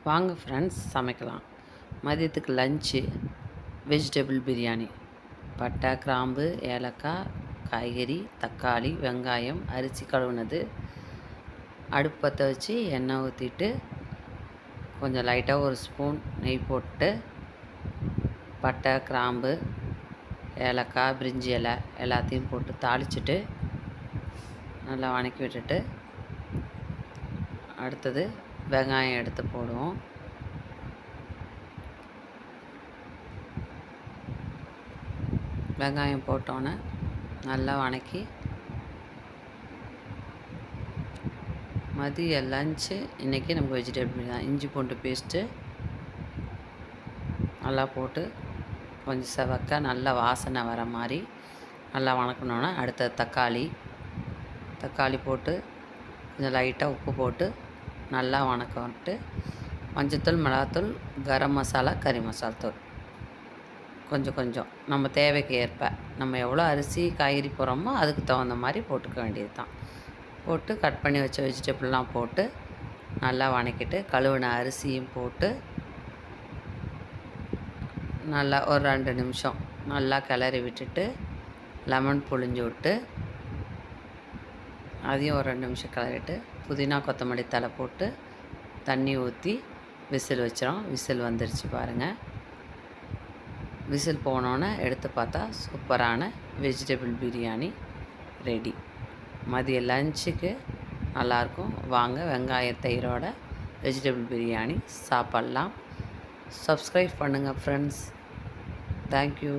வாங்க ஃப்ரெண்ட்ஸ் சமைக்கலாம். மதியத்துக்கு லஞ்சு வெஜிடபிள் பிரியாணி. பட்டை, கிராம்பு, ஏலக்காய், காய்கறி, தக்காளி, வெங்காயம், அரிசி கழுவுனது. அடுப்பு பற்ற வச்சு எண்ணெய் ஊற்றிட்டு கொஞ்சம் லைட்டாக ஒரு ஸ்பூன் நெய் போட்டு பட்டை, கிராம்பு, ஏலக்காய், பிரிஞ்சி இலை எல்லாத்தையும் போட்டு தாளிச்சிட்டு நல்லா வணக்கி விட்டுட்டு அடுத்தது வெங்காயம் எடுத்து போடுவோம். வெங்காயம் போட்டோன்னே நல்லா வணக்கி மதிய லஞ்சு இன்றைக்கி நமக்கு வெஜிடபிள் தான். இஞ்சி பூண்டு பேஸ்ட்டு நல்லா போட்டு கொஞ்சம் செவக்க நல்லா வாசனை வர மாதிரி நல்லா வணக்கணுன்னா அடுத்த தக்காளி போட்டு கொஞ்சம் லைட்டாக உப்பு போட்டு நல்லா வணக்கிட்டு மஞ்சத்தூள், மிளகாத்தூள், கரம் மசாலா, கறி மசாலா தூள் கொஞ்சம் நம்ம தேவைக்கு ஏற்ப நம்ம எவ்வளோ அரிசி காய்கறி போடுறோமோ அதுக்கு தகுந்த மாதிரி போட்டுக்க வேண்டியது தான். போட்டு கட் பண்ணி வச்ச வெஜிடபிள்லாம் போட்டு நல்லா வணக்கிட்டு கழுவின அரிசியும் போட்டு நல்லா ஒரு 2 நிமிஷம் நல்லா கிளறி விட்டுட்டு லெமன் புழிஞ்சு விட்டு அதையும் ஒரு 2 நிமிஷம் கிளறிட்டு புதினா, கொத்தமல்லி தழை போட்டு தண்ணி ஊற்றி விசில் வச்சிடும். விசில் வந்துருச்சு பாருங்கள். விசில் போனோன்னே எடுத்து பார்த்தா சூப்பரான வெஜிடபிள் பிரியாணி ரெடி. மதிய லஞ்சுக்கு நல்லாயிருக்கும். வாங்க வெங்காய தயிரோட வெஜிடபிள் பிரியாணி சாப்பிட்லாம். சப்ஸ்கிரைப் பண்ணுங்கள் ஃப்ரெண்ட்ஸ். தேங்க்யூ.